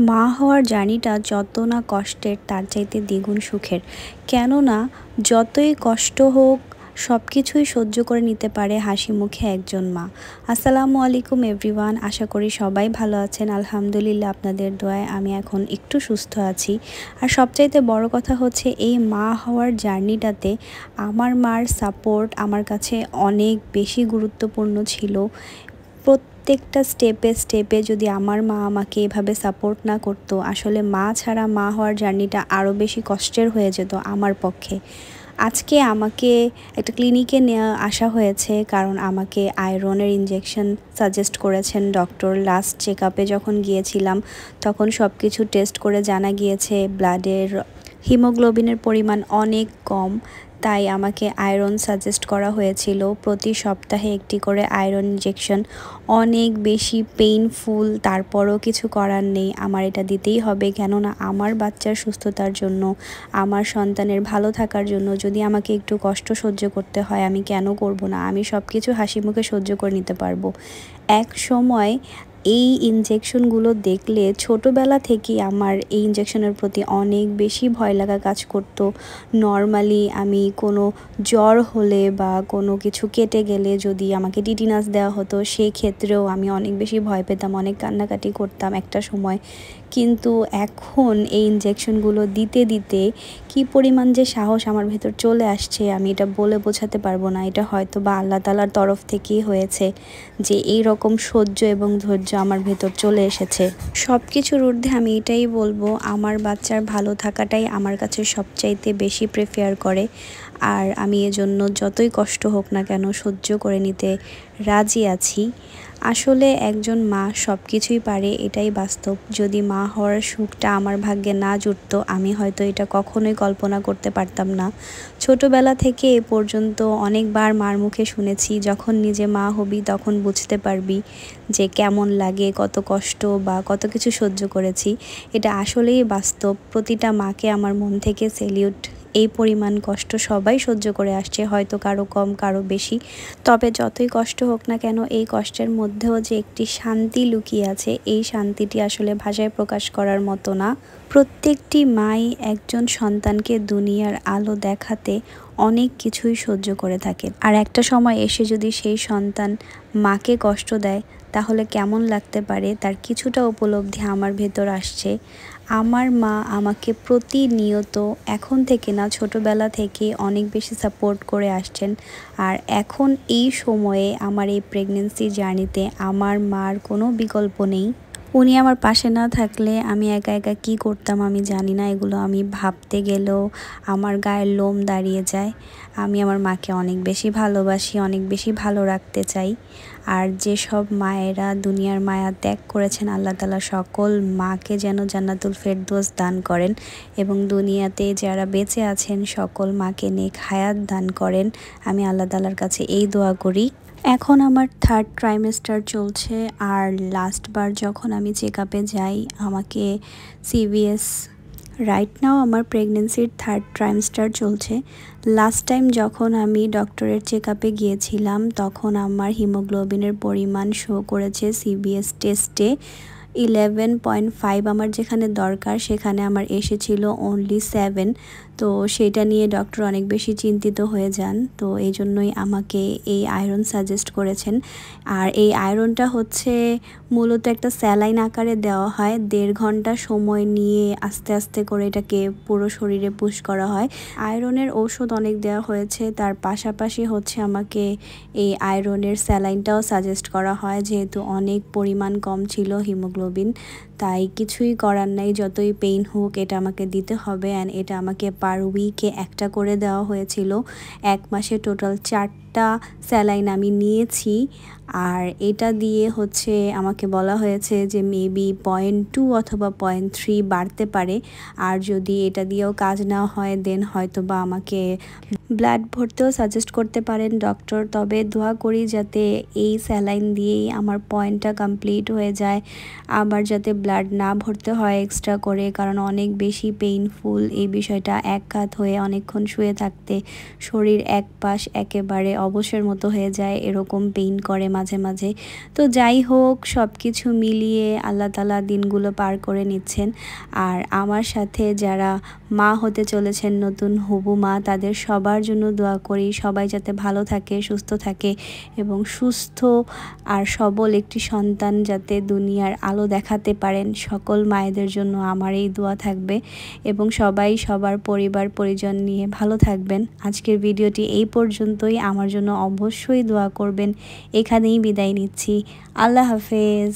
মা হওয়ার জার্নিটা যত না কষ্টের তার চাইতে দ্বিগুণ সুখের। কেননা যতই কষ্ট হোক সব কিছুই সহ্য করে নিতে পারে হাসি মুখে একজন মা। আসসালামু আলাইকুম এভরিওয়ান, আশা করি সবাই ভালো আছেন। আলহামদুলিল্লাহ, আপনাদের দোয়ায় আমি এখন একটু সুস্থ আছি। আর সবচাইতে বড় কথা হচ্ছে এই মা হওয়ার জার্নিটাতে আমার মার সাপোর্ট আমার কাছে অনেক বেশি গুরুত্বপূর্ণ ছিল। প্রত্যেকটা স্টেপে স্টেপে যদি আমার মা আমাকে এভাবে সাপোর্ট না করতো, আসলে মা ছাড়া মা হওয়ার জার্নিটা আরও বেশি কষ্টের হয়ে যেত আমার পক্ষে। আজকে আমাকে একটা ক্লিনিকে নেওয়া আসা হয়েছে, কারণ আমাকে আয়রনের ইনজেকশন সাজেস্ট করেছেন ডক্টর। লাস্ট চেক আপে যখন গিয়েছিলাম তখন সব কিছু টেস্ট করে জানা গিয়েছে ব্লাডের হিমোগ্লোবিনের পরিমাণ অনেক কম, তাই আমাকে আয়রন সাজেস্ট করা হয়েছিল। প্রতি সপ্তাহে একটি করে আয়রন ইনজেকশন, অনেক বেশি পেইনফুল, তারপরও কিছু করার নেই, আমার এটা দিতেই হবে। কেননা আমার বাচ্চার সুস্থতার জন্য, আমার সন্তানের ভালো থাকার জন্য যদি আমাকে একটু কষ্ট সহ্য করতে হয়, আমি কেন করব না? আমি সব কিছু হাসি মুখে সহ্য করে নিতে পারবো। এক সময় এই ইনজেকশনগুলো দেখলে ছোটোবেলা থেকেই আমার এই ইনজেকশনের প্রতি অনেক বেশি ভয় লাগা কাজ করতো। নর্মালি আমি কোনো জ্বর হলে বা কোনো কিছু কেটে গেলে যদি আমাকে টিটিনাস দেওয়া হতো, সেই ক্ষেত্রেও আমি অনেক বেশি ভয় পেতাম, অনেক কান্নাকাটি করতাম একটা সময়। কিন্তু এখন এই ইনজেকশনগুলো দিতে দিতে কী পরিমাণ যে সাহস আমার ভেতর চলে আসছে, আমি এটা বলে বোঝাতে পারবো না। এটা হয়তো বা আল্লাহ তাআলার তরফ থেকেই হয়েছে যে এই রকম সহ্য এবং ধৈর্য আমার ভেতর চলে এসেছে। সব কিছুর ঊর্ধ্বে আমি এটাই বলবো, আমার বাচ্চার ভালো থাকাটাই আমার কাছে সবচাইতে বেশি প্রেফার করে। আর আমি এজন্য যতই কষ্ট হোক না কেন সহ্য করে নিতে রাজি আছি। আসলে একজন মা সব কিছুই পারে, এটাই বাস্তব। যদি মা হওয়ার সুখটা আমার ভাগ্যে না জুটতো, আমি হয়তো এটা কখনোই কল্পনা করতে পারতাম না। ছোটবেলা থেকে এ পর্যন্ত অনেকবার মার মুখে শুনেছি, যখন নিজে মা হবি তখন বুঝতে পারবি যে কেমন লাগে, কত কষ্ট বা কত কিছু সহ্য করেছি। এটা আসলেই বাস্তব। প্রতিটা মাকে আমার মন থেকে সেলিউট। এই পরিমাণ কষ্ট সবাই সহ্য করে আসছে, হয়তো কারো কম কারো বেশি। তবে যতই কষ্ট হোক না কেন, এই কষ্টের মধ্যেও যে একটি শান্তি লুকিয়ে আছে, এই শান্তিটি আসলে ভাষায় প্রকাশ করার মতো না। প্রত্যেকটি মাই একজন সন্তানকে দুনিয়ার আলো দেখাতে অনেক কিছুই সহ্য করে থাকে। আর একটা সময় এসে যদি সেই সন্তান মাকে কষ্ট দেয়, তাহলে কেমন লাগতে পারে তার কিছুটা উপলব্ধি আমার ভেতর আসছে। আমার মা আমাকে প্রতিনিয়ত, এখন থেকে না, ছোটোবেলা থেকে অনেক বেশি সাপোর্ট করে আসছেন। আর এখন এই সময়ে আমার এই প্রেগনেন্সি জার্নিতে আমার মার কোনো বিকল্প নেই। উনি আমার পাশে না থাকলে আমি একা একা কী করতাম আমি জানি না। এগুলো আমি ভাবতে গেলেও আমার গায়ের লোম দাঁড়িয়ে যায়। আমি আমার মাকে অনেক বেশি ভালোবাসি, অনেক বেশি ভালো রাখতে চাই। আর যেসব মায়েরা দুনিয়ার মায়া ত্যাগ করেছেন, আল্লাহ তাআলা সকল মাকে যেন জান্নাতুল ফেরদৌস দান করেন এবং দুনিয়াতে যারা বেঁচে আছেন সকল মাকে নেক হায়াত দান করেন। আমি আল্লাহ তাআলার কাছে এই দোয়া করি। এখন আমার 3rd ট্রাইমেস্টার চলছে। আর লাস্টবার যখন আমি চেক আপে যাই, আমাকে সিভিএস, রাইট নাও আমার প্রেগনেন্সির 3rd ট্রাইমেস্টার চলছে। লাস্ট টাইম যখন আমি ডক্টরের চেক আপে গিয়েছিলাম, তখন আমার হিমোগ্লোবিনের পরিমাণ শো করেছে সিভিএস টেস্টে 11.5। আমার যেখানে দরকার সেখানে আমার এসেছিল অনলি 7। তো সেটা নিয়ে ডক্টর অনেক বেশি চিন্তিত হয়ে যান। তো এই জন্যই আমাকে এই আয়রন সাজেস্ট করেছেন। আর এই আয়রনটা হচ্ছে মূলত একটা স্যালাইন আকারে দেওয়া হয়। 1.5 ঘন্টা সময় নিয়ে আস্তে আস্তে করে এটাকে পুরো শরীরে পুশ করা হয়। আয়রনের ঔষধ অনেক দেওয়া হয়েছে, তার পাশাপাশি হচ্ছে আমাকে এই আয়রনের স্যালাইনটাও সাজেস্ট করা হয়, যেহেতু অনেক পরিমাণ কম ছিল হিমোগ্লোবিন। তাই কিছুই করার নাই, যতই পেইন হোক এটা আমাকে দিতে হবে। অ্যান্ড এটা আমাকে পার উইকে একটা করে দেওয়া হয়েছিল। 1 মাসে টোটাল 4টা স্যালাইন আমি নিয়েছি। আর এটা দিয়ে হচ্ছে আমাকে বলা হয়েছে যে মেবি 0.2 অথবা 0.3 বাড়তে পারে। আর যদি এটা দিয়েও কাজ না হয়, দেন হয়তো বা আমাকে ব্লাড ভরতেও সাজেস্ট করতে পারেন ডক্টর। তবে দোয়া করি যাতে এই স্যালাইন দিয়েই আমার পয়েন্টটা কমপ্লিট হয়ে যায়, আবার যাতে ব্লাড না ভরতে হয় এক্সট্রা করে, কারণ অনেক বেশি পেইনফুল এই বিষয়টা। এক কাত হয়ে অনেকক্ষণ শুয়ে থাকতে, শরীর এক পাশ একেবারে অবশের মতো হয়ে যায়, এরকম পেইন করে মাঝে মাঝে। তো যাই হোক, সব কিছু মিলিয়ে আল্লাহ তাআলা দিনগুলো পার করে নিচ্ছেন। আর আমার সাথে যারা মা হতে চলেছেন, নতুন হবু মা, তাদের সবার জন্য দোয়া করি সবাই যাতে ভালো থাকে, সুস্থ থাকে এবং সুস্থ আর সবল একটি সন্তান যাতে দুনিয়ার আলো দেখাতে পারেন। সকল মায়েদের জন্য আমার এই দোয়া থাকবে এবং সবাই সবার পরিবার পরিজন নিয়ে ভালো থাকবেন। আজকের ভিডিওটি এই পর্যন্তই। আমার জন্য অবশ্যই দোয়া করবেন। এখানেই বিদায় নিচ্ছি। আল্লাহ হাফেজ।